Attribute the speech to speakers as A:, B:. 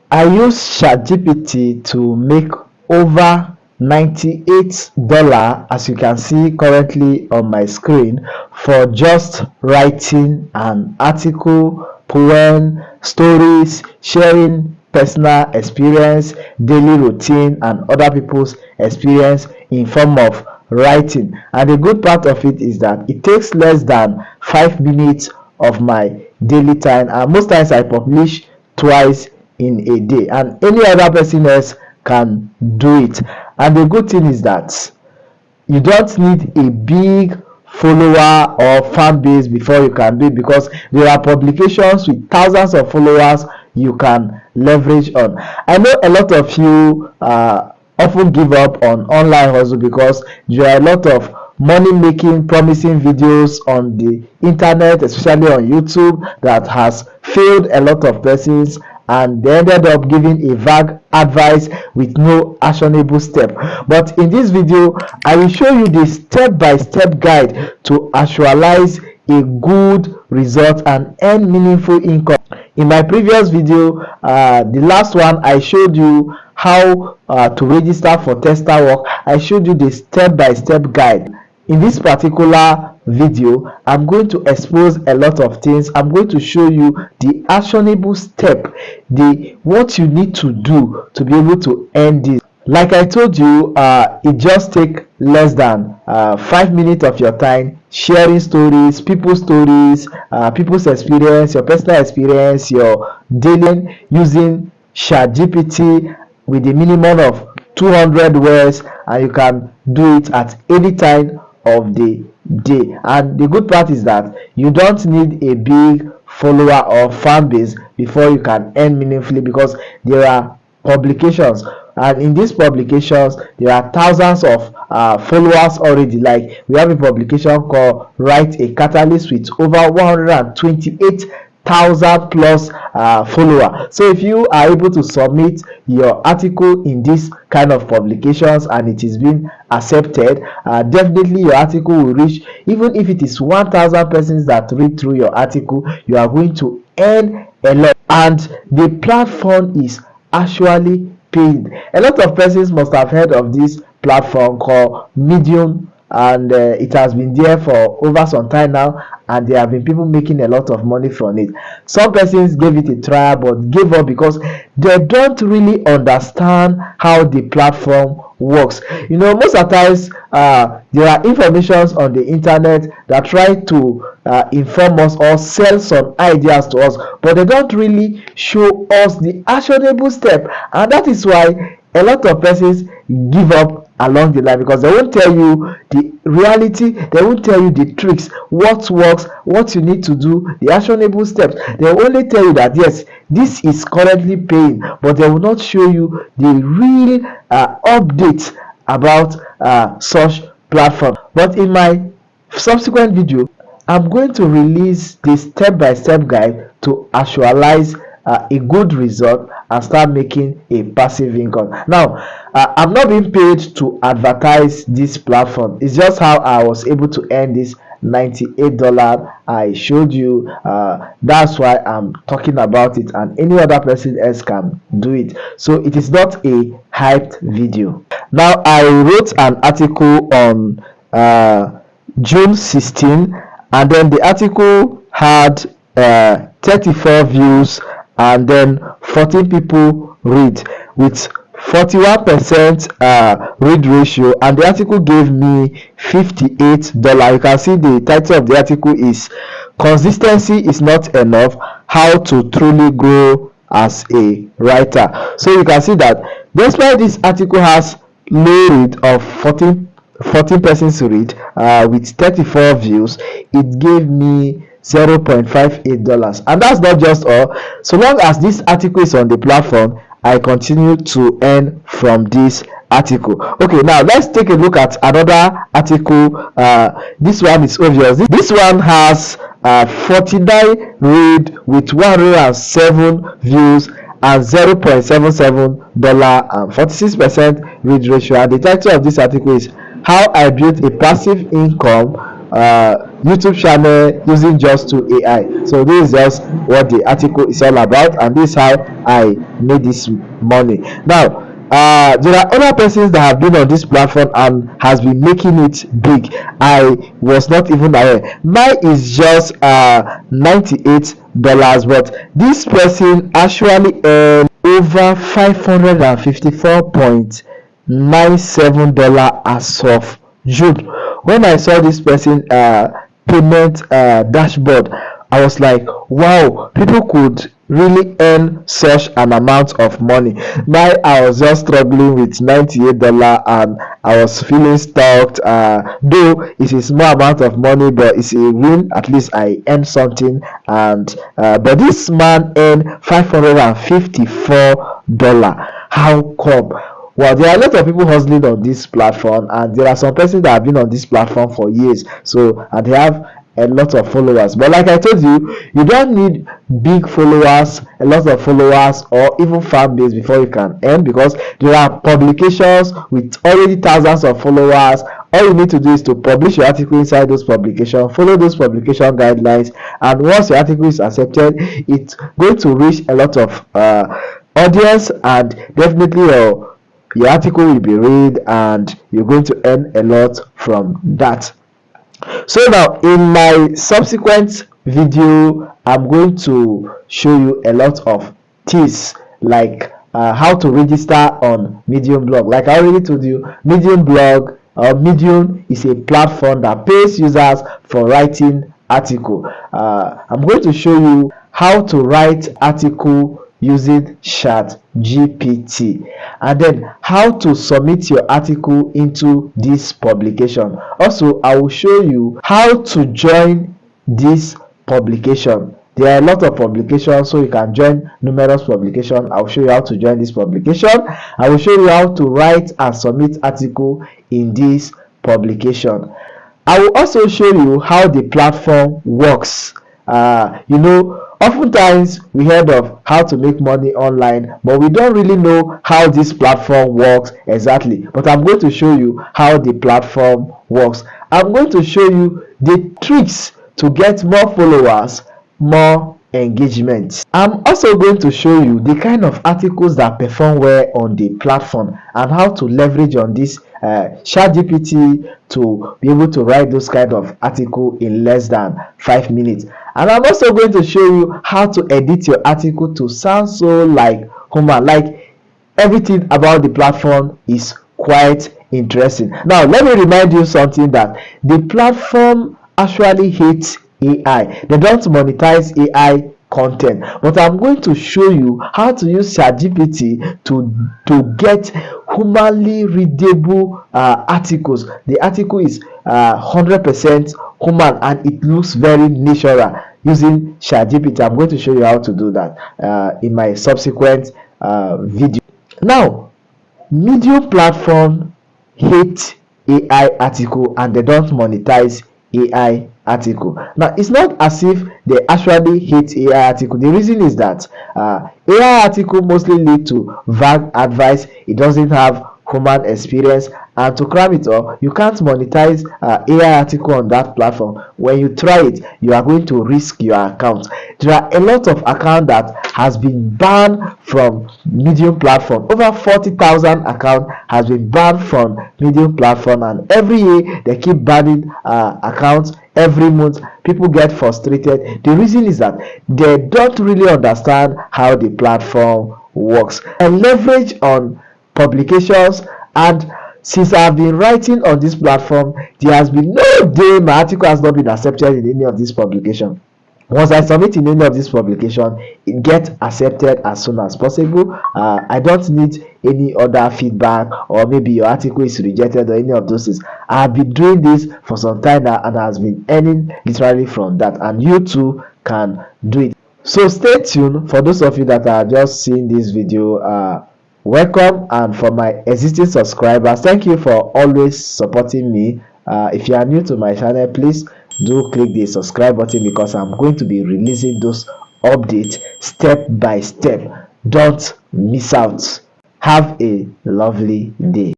A: I use ChatGPT to make over $98, as you can see currently on my screen, for just writing an article, poem, stories, sharing personal experience, daily routine, and other people's experience in form of writing. And the good part of it is that it takes less than 5 minutes of my daily time, and most times I publish twice in a day, and any other person else can do it. And the good thing is that you don't need a big follower or fan base before you can do it, because there are publications with thousands of followers you can leverage on. I know a lot of you often give up on online hustle because there are a lot of money making promising videos on the internet, especially on YouTube, that has failed a lot of persons, and they ended up giving a vague advice with no actionable step. But in this video, I will show you the step-by-step guide to actualize a good result and earn meaningful income. In my previous video, the last one, I showed you how to register for tester work. I showed you the step-by-step guide. In this particular video, I'm going to expose a lot of things. I'm going to show you the actionable step, the what you need to do to be able to earn this. Like I told you, it just takes less than 5 minutes of your time sharing stories, people's experience, your personal experience, your daily, using ChatGPT with a minimum of 200 words, and you can do it at any time of the day. And the good part is that you don't need a big follower or fan base before you can earn meaningfully, because there are publications, and in these publications there are thousands of followers already. Like, we have a publication called Write a Catalyst with over 128,000 plus followers. So if you are able to submit your article in this kind of publications and it is being accepted, definitely your article will reach, even if it is 1,000 persons that read through your article, you are going to earn a lot. And the platform is actually paid. A lot of persons must have heard of this platform called Medium, and it has been there for over some time now, and there have been people making a lot of money from it. Some persons gave it a try but gave up because they don't really understand how the platform works. You know, most of the times there are informations on the internet that try to inform us or sell some ideas to us, but they don't really show us the actionable step, and that is why a lot of persons give up along the line, because they won't tell you the reality, they won't tell you the tricks, what works, what you need to do, the actionable steps. They will only tell you that yes, this is currently paying, but they will not show you the real updates about such platform. But in my subsequent video, I'm going to release the step-by-step guide to actualize a good result and start making a passive income. Now, I'm not being paid to advertise this platform. It's just how I was able to earn this $98 I showed you. That's why I'm talking about it, and any other person else can do it. So it is not a hyped video. Now, I wrote an article on June 16, and then the article had 34 views and then 14 people read, with 41% read ratio, and the article gave me $58. You can see the title of the article is "Consistency is Not Enough, How to Truly Grow as a Writer." So you can see that despite this article has low read of 14 persons read with 34 views, it gave me $0.58. And that's not just all. So long as this article is on the platform, I continue to earn from this article. Okay, now let's take a look at another article. This one is obvious. This one has 49 read with 107 views and $0.77 and 46% read ratio. And the title of this article is "How I Built a Passive Income YouTube channel using just 2 AI. So this is just what the article is all about, and this is how I made this money. Now, there are other persons that have been on this platform and has been making it big. I was not even aware. Mine is just $98, but this person actually earned over $554.97 as of June. When I saw this person payment dashboard, I was like, wow, people could really earn such an amount of money. Now I was just struggling with $98 and I was feeling stuck. Though it's a small amount of money, but it's a win. At least I earned something. And but this man earned $554. How come? Well, there are a lot of people hustling on this platform, and there are some persons that have been on this platform for years. So, and they have a lot of followers. But like I told you, you don't need big followers, a lot of followers, or even fan base before you can earn, because there are publications with already thousands of followers. All you need to do is to publish your article inside those publications, follow those publication guidelines, and once your article is accepted, it's going to reach a lot of audience, and definitely your article will be read and you're going to earn a lot from that. So now in my subsequent video, I'm going to show you a lot of tips, like how to register on Medium blog. Like I already told you, Medium blog or Medium is a platform that pays users for writing article. I'm going to show you how to write article using ChatGPT, and then how to submit your article into this publication. Also, I will show you how to join this publication. There are a lot of publications, so you can join numerous publications. I'll show you how to join this publication. I will show you how to write and submit article in this publication. I will also show you how the platform works. Oftentimes we heard of how to make money online, but we don't really know how this platform works exactly. But I'm going to show you how the platform works. I'm going to show you the tricks to get more followers, more engagement. I'm also going to show you the kind of articles that perform well on the platform and how to leverage on this ChatGPT to be able to write those kind of article in less than 5 minutes. And I'm also going to show you how to edit your article to sound so like human. Like, everything about the platform is quite interesting. Now let me remind you something, that the platform actually hates AI. They don't monetize AI content, but I'm going to show you how to use ChatGPT to get humanly readable articles. The article is 100% human and it looks very natural using ChatGPT. I'm going to show you how to do that in my subsequent video. Now, Medium platform hate AI article and they don't monetize AI article. Now, it's not as if they actually hate AI article. The reason is that AI article mostly lead to vague advice. It doesn't have human experience, and to cram it up, you can't monetize AI article on that platform. When you try it, you are going to risk your account. There are a lot of accounts that has been banned from Medium platform. Over 40,000 accounts has been banned from Medium platform, and every year they keep banning accounts. Every month people get frustrated. The reason is that they don't really understand how the platform works. And leverage on publications, and since I've been writing on this platform, there has been no day my article has not been accepted in any of these publications. Once I submit in any of this publication, it gets accepted as soon as possible. I don't need any other feedback, or maybe your article is rejected, or any of those things. I've been doing this for some time now and has been earning literally from that, and you too can do it. So stay tuned. For those of you that are just seeing this video, welcome, and for my existing subscribers, thank you for always supporting me. If you are new to my channel, please do click the subscribe button, because I'm going to be releasing those updates step by step. Don't miss out. Have a lovely day.